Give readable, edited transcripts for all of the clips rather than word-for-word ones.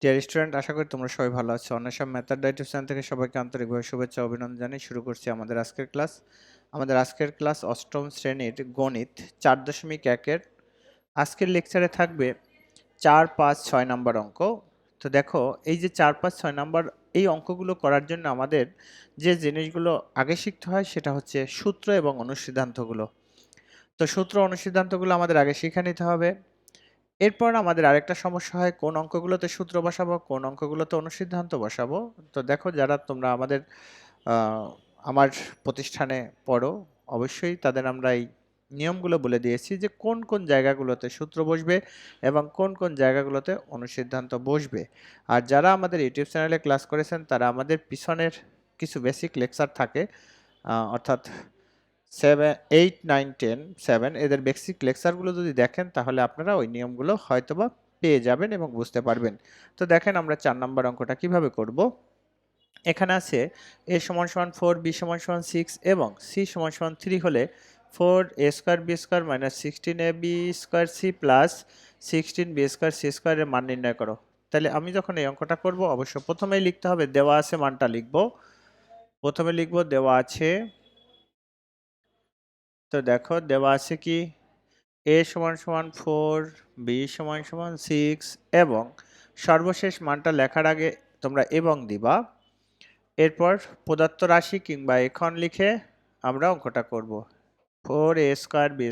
Dear student, আশা করি তোমরা সবাই ভালো আছো। অন্বেষা মেথড ইউটিউব চ্যানেল থেকে সবাইকে আন্তরিকভাবে শুভেচ্ছা ও অভিনন্দন জানিয়ে শুরু করছি আমাদের আজকের ক্লাস। আমাদের আজকের ক্লাস অষ্টম শ্রেণীর গণিত 4.1 আজকের লেকচারে থাকবে 4, 5, 6 নাম্বার অঙ্ক। তো দেখো, এই যে 4, 5, 6 নাম্বার এই অঙ্কগুলো করার জন্য আমাদের যে জিনিসগুলো আগে শিখতে হয় সেটা হচ্ছে সূত্র এবং অনুসিদ্ধান্তগুলো। তো সূত্র অনুসিদ্ধান্তগুলো আমাদের আগে শিখে নিতে হবে। এরপর আমাদের আরেকটা সমস্যা হয়, কোন অঙ্কগুলোতে সূত্র বসাবো, কোন অঙ্কগুলোতে অনুসিদ্ধান্ত বসাবো। তো দেখো, যারা তোমরা আমার প্রতিষ্ঠানে পড়ো, অবশ্যই তাদের আমরা এই নিয়মগুলো বলে দিয়েছি যে কোন কোন জায়গাগুলোতে সূত্র বসবে এবং কোন কোন জায়গাগুলোতে অনুসিদ্ধান্ত বসবে। আর যারা আমাদের ইউটিউব চ্যানেলে ক্লাস করেছেন তারা আমাদের পিছনের কিছু বেসিক লেকচার থাকে, অর্থাৎ 7, 8, 9, 10, 7 এদের বেসিক লেকচারগুলো যদি দেখেন তাহলে আপনারা ওই নিয়মগুলো হয়তোবা পেয়ে যাবেন এবং বুঝতে পারবেন। তো দেখেন আমরা 4 নম্বর অঙ্কটা কিভাবে করব। এখানে আছে a = 4, b = 6 এবং c = 3 হলে 4a² b² - 16ab² c plus 16b² c² এর মান নির্ণয় করো। তাহলে আমি যখন এই অঙ্কটা করব অবশ্য প্রথমেই লিখতে হবে, দেওয়া আছে মানটা লিখব। প্রথমে লিখব দেওয়া আছে। তো দেখো দেওয়া আছে কি, a = 4, b = 6 এবং সর্বশেষ মানটা লেখার আগে তোমরা এবং দিবা। এরপর প্রদত্ত রাশি কিংবা এখন লিখে আমরা অঙ্কটা করব। 4a² b²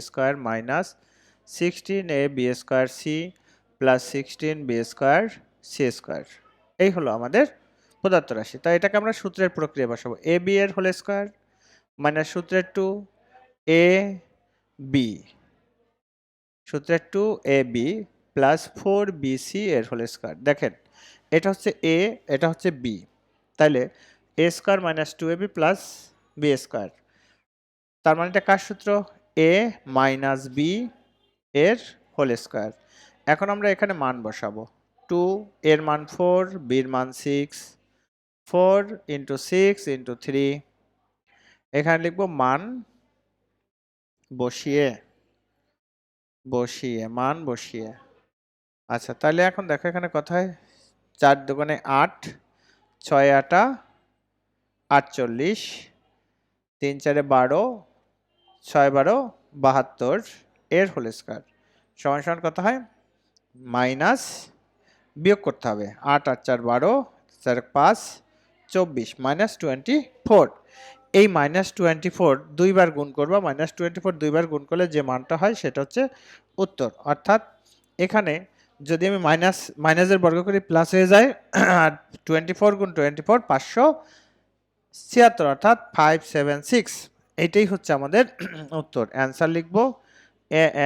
minus 16ab² c plus 16b² c²। এই হলো আমাদের প্রদত্ত রাশি। তাই এটাকে আমরা সূত্রের প্রক্রিয়া বসাবো। ab এর হোল স্কয়ার মাইনাস সূত্রের 2ab, সূত্রের 2ab প্লাস 4bc এর হোল স্কয়ার। দেখেন, এটা হচ্ছে a, এটা হচ্ছে b, তাহলে a² - 2ab প্লাস b²। তার মানে এটা কার সূত্র? a মাইনাস b এর হোল স্কয়ার। এখন আমরা এখানে মান বসাবো। 2 এর মান 4, b এর মান 6, 4 × 6 × 3। এখানে লিখবো মান বসিয়ে মান বসিয়ে। আচ্ছা, তাহলে এখন দেখো এখানে কথায় 4 দুগুণে 8, 6 আটা 48, 3 4 12, 6 12 72 এর হোল স্কয়ার সমান কত হয়? মাইনাস, বিয়োগ করতে হবে। 8 8 4 12, 4 5 24 মাইনাস 24। এই মাইনাস 24 দুইবার গুণ করবা। মাইনাস 24 দুইবার গুণ করলে যে মানটা হয় সেটা হচ্ছে উত্তর। অর্থাৎ এখানে যদি আমি মাইনাসের বর্গ করি প্লাস হয়ে যায়, আর 24 গুণ 24 576, অর্থাৎ 576। এইটাই হচ্ছে আমাদের উত্তর। অ্যান্সার লিখবো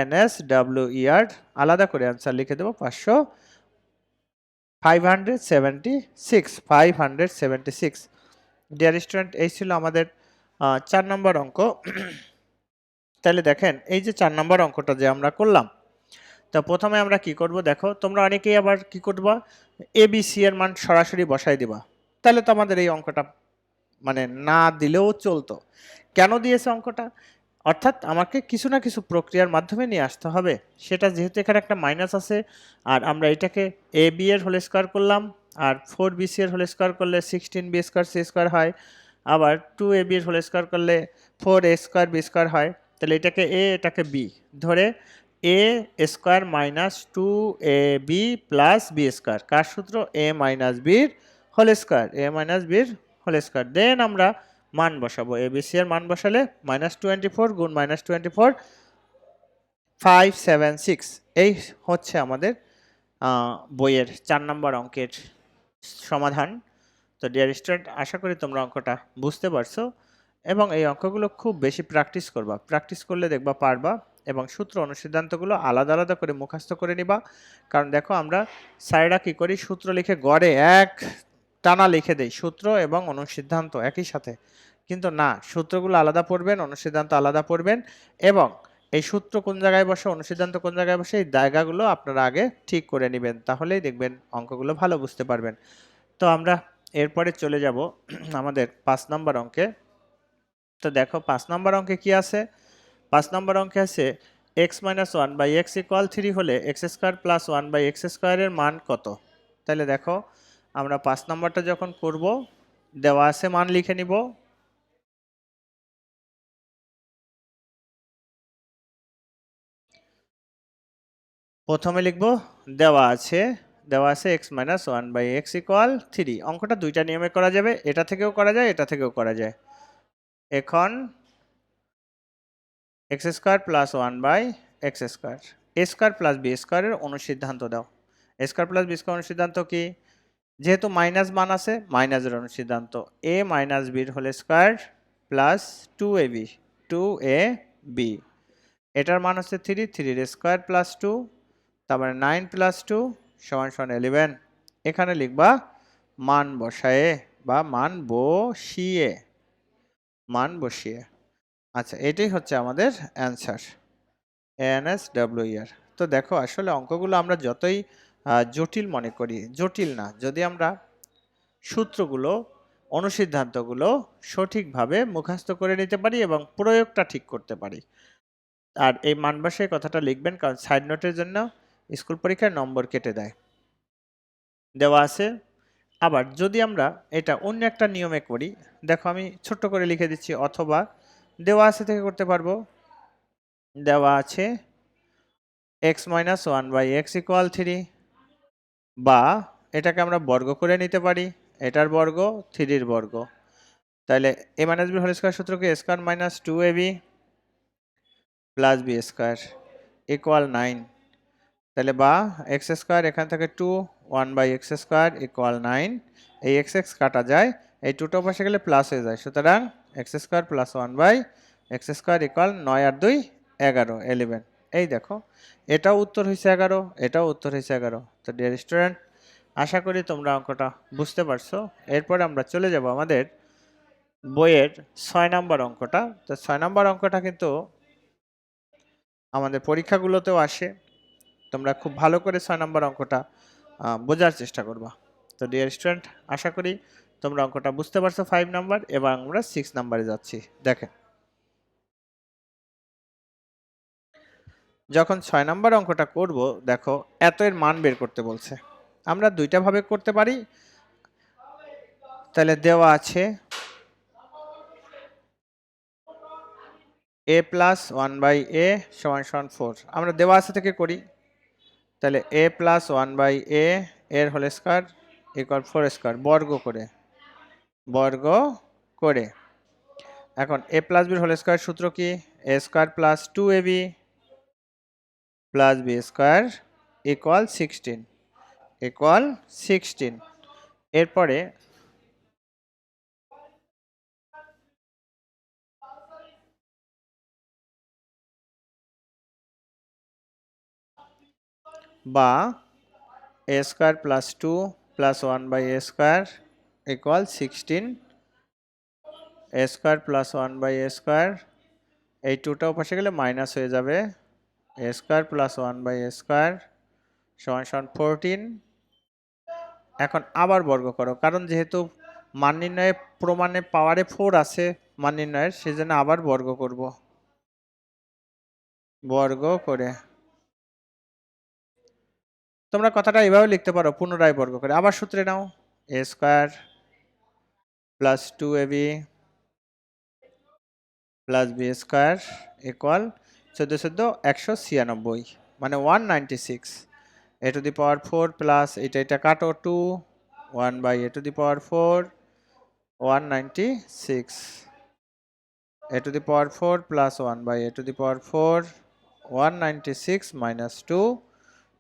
ANSWER, আলাদা করে অ্যান্সার লিখে দেবো 576। ডিয়ার স্টুডেন্ট, এই ছিল আমাদের 4 নম্বর অঙ্ক। তাহলে দেখেন, এই যে 4 নম্বর অঙ্কটা যে আমরা করলাম, তো প্রথমে আমরা কি করব দেখো, তোমরা অনেকেই আবার কি করবা, ABC এর মান সরাসরি বসাই দিবা। তাহলে তো আমাদের এই অঙ্কটা মানে না দিলেও চলতো। কেন দিয়েছে অঙ্কটা? অর্থাৎ আমাকে কিছু না কিছু প্রক্রিয়ার মাধ্যমে নিয়ে আসতে হবে। সেটা যেহেতু এখানে একটা মাইনাস আছে, আর আমরা এটাকে AB এর হোল স্কয়ার করলাম, আর 4BC এর হোল স্কয়ার করলে 16b² c² হয়, আবার 2AB এর হোল স্কয়ার করলে 4a² b² হয়। তাহলে এটাকে a, এটাকে b ধরে a² - 2ab প্লাস b²। কার সূত্র? a মাইনাস b এর হোল স্কয়ার, দেন আমরা মান বসাবো। ABC এর মান বসালে -24 গুণ -24 576। এই হচ্ছে আমাদের বইয়ের 4 নম্বর অঙ্কের সমাধান। তো ডিয়ার স্টুডেন্ট, আশা করি তোমরা অঙ্কটা বুঝতে পারছো এবং এই অঙ্কগুলো খুব বেশি প্র্যাকটিস করবা। প্র্যাকটিস করলে দেখবা পারবা এবং সূত্র অনুসিদ্ধান্তগুলো আলাদা আলাদা করে মুখস্থ করে নিবা। কারণ দেখো, আমরা স্যারেরা কি করি, সূত্র লিখে গড়ে এক টানা লিখে দেই সূত্র এবং অনুসিদ্ধান্ত একই সাথে, কিন্তু না, সূত্রগুলো আলাদা পড়বেন, অনুসিদ্ধান্ত আলাদা পড়বেন এবং এই সূত্র কোন জায়গায় বসে, অনুসিদ্ধান্ত কোন জায়গায় বসে, এই জায়গাগুলো আপনারা আগে ঠিক করে নেবেন। তাহলেই দেখবেন অঙ্কগুলো ভালো বুঝতে পারবেন। তো আমরা এরপরে চলে যাব আমাদের 5 নম্বর অঙ্কে। তো দেখো 5 নম্বর অঙ্কে কি আছে। 5 নম্বর অঙ্কে আছে x - 1/x = 3 হলে x² + 1/x² এর মান কত? তাহলে দেখো আমরা 5 নাম্বারটা যখন করব, দেওয়া আছে মান লিখে নিব। প্রথমে লিখব দেওয়া আছে x মাইনাস 1/x ইকুয়াল 3। অঙ্কটা দুইটা নিয়মে করা যাবে, এটা থেকেও করা যায়, এটা থেকেও করা যায়। এখন x square plus 1/x square, a square plus b স্কয়ারের অনুসিদ্ধান্ত দাও। a square plus b square অনুসিদ্ধান্ত কি? যেহেতু মাইনাস মান আছে, মাইনাসের অনুসিদ্ধান্ত a মাইনাস b এর whole square plus 2ab, 2ab, এটার মান হচ্ছে 3, 3 এর স্কয়ার প্লাস 2, তারপরে 9 প্লাস 2 সমান সমান 11। এখানে লিখবা মান বসায়ে বা মান বসিয়ে। আচ্ছা, এটাই হচ্ছে আমাদের অ্যান্সার, ANSWER। তো দেখো আসলে অঙ্কগুলো আমরা যতই জটিল মনে করি, জটিল না, যদি আমরা সূত্রগুলো, অনুসিদ্ধান্তগুলো সঠিকভাবে মুখস্থ করে নিতে পারি এবং প্রয়োগটা ঠিক করতে পারি। আর এই মান বসায় কথাটা লিখবেন, কারণ সাইড নোটের জন্য স্কুল পরীক্ষায় নম্বর কেটে দেয়। দেওয়া আছে। আবার যদি আমরা এটা অন্য একটা নিয়মে করি, দেখো আমি ছোট্ট করে লিখে দিচ্ছি, অথবা দেওয়া আছে থেকে করতে পারবো। দেওয়া আছে x মাইনাস 1/x ইকুয়াল 3, বা এটাকে আমরা বর্গ করে নিতে পারি, এটার বর্গ 3 এর বর্গ। তাহলে a minus b whole square সূত্র কি? a square minus 2ab plus b square equal 9। তাহলে বা x স্কয়ার এখান থেকে 2, 1/x স্কয়ার ইকুয়াল 9। এই x x কাটা যায়, এই 2টা পাশে গেলে প্লাস হয়ে যায়, সুতরাং x square plus 1/x square equal 9 আর 2 11, 11। এই দেখো এটাও উত্তর হয়েছে 11, এটাও উত্তর হয়েছে 11। তো ডিয়ার স্টুডেন্ট, আশা করি তোমরা অঙ্কটা বুঝতে পারছো। এরপরে আমরা চলে যাব আমাদের বইয়ের 6 নম্বর অঙ্কটা। তো 6 নম্বর অঙ্কটা কিন্তু আমাদের পরীক্ষাগুলোতেও আসে। তোমরা খুব ভালো করে 6 নম্বর অঙ্কটা বোঝার চেষ্টা করবা। তো ডিয়ার স্টুডেন্ট, আশা করি তোমরা অঙ্কটা বুঝতে পারছো 5 নাম্বার। এবার আমরা 6 নাম্বারে যাচ্ছি। দেখেন, যখন 6 নাম্বার অঙ্কটা করব, দেখো এত এর মান বের করতে বলছে। আমরা দুইটা ভাবে করতে পারি। তাহলে দেওয়া আছে a প্লাস 1/a সমান সমান 4। আমরা দেওয়া আছে থেকে করি। তাহলে a প্লাস 1/a এর হোল স্কয়ার ইকুয়াল 4 স্কয়ার, বর্গ করে। এখন a plus b whole square সূত্র কি? a square plus 2ab plus b square equal 16। এরপরে বা a square plus 2 plus 1/a square equal 16, a square plus 1/a square, এই 2টাও পাশে গেলে মাইনাস হয়ে যাবে, a square plus 1/a square সমান সমান 14। এখন আবার বর্গ করো, কারণ যেহেতু মান নির্ণয়ে প্রমাণে পাওয়ারে 4 আছে মান নির্ণয়ের, সেজন্য আবার বর্গ করব, বর্গ করে। তোমরা কথাটা এইভাবে লিখতে পারো, পুনরায় বর্গ করে। আবার সূত্রে নাও, a square plus 2ab plus b square equal 14 196, মানে 196। a to the power 4 plus এটা কাটো 2, 1/a two the power 4 196, a to the power 4 plus 1/a to the power 4 196 minus 2,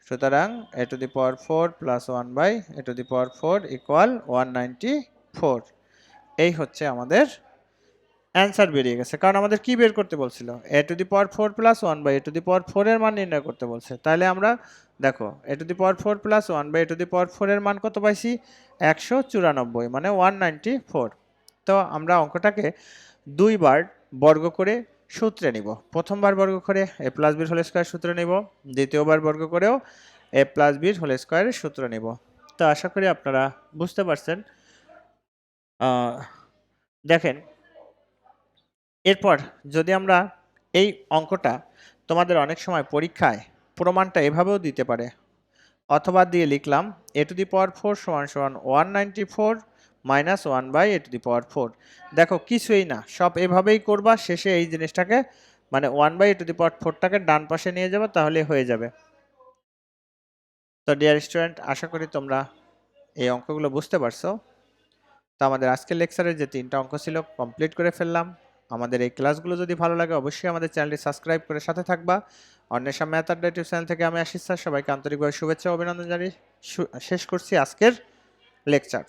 সুতরাং a to the power 4 plus 1/a to the power 4 equal 194। এই হচ্ছে আমাদের answer বেরিয়ে গেছে। কারণ আমাদের কি বের করতে বলছিল? a to the power 4 plus 1/a to the power 4 এর মান নির্ণয় করতে বলছে। তাহলে আমরা দেখো a to the power 4 plus 1/a to the power 4 এর মান কত পাইছি? 194, মানে 194। তো আমরা অঙ্কটাকে দুইবার বর্গ করে সূত্রে নিব। প্রথমবার বর্গ করে a plus b whole square সূত্র নিব, দ্বিতীয়বার বর্গ করেও a প্লাস b হোল স্কয়ারের সূত্র নিব। তো আশা করি আপনারা বুঝতে পারছেন। দেখেন, এরপর যদি আমরা এই অঙ্কটা, তোমাদের অনেক সময় পরীক্ষায় প্রমাণটা এভাবেও দিতে পারে, অথবা দিয়ে লিখলাম a টু দি পাওয়ার 4 সমান সমান 194 minus 1 by a to the power 4। দেখো কিছুই না, সব এভাবেই করবা, শেষে এই জিনিসটাকে মানে 1 বাই a টু দি পাওয়ার 4টাকে ডান পাশে নিয়ে যাবে, তাহলে হয়ে যাবে। তো ডিয়ার স্টুডেন্ট, আশা করি তোমরা এই অঙ্কগুলো বুঝতে পারছো। তো আমাদের আজকের লেকচারের যে 3টা অঙ্ক ছিল কমপ্লিট করে ফেললাম। আমাদের এই ক্লাসগুলো যদি ভালো লাগে অবশ্যই আমাদের চ্যানেলটি সাবস্ক্রাইব করে সাথে থাকবা। অন্বেষা ম্যাথ আড্ডা ইউটিউব চ্যানেল থেকে আমি আশিস স্যার সবাইকে আন্তরিকভাবে শুভেচ্ছা ও অভিনন্দন জানিয়ে শেষ করছি আজকের লেকচার।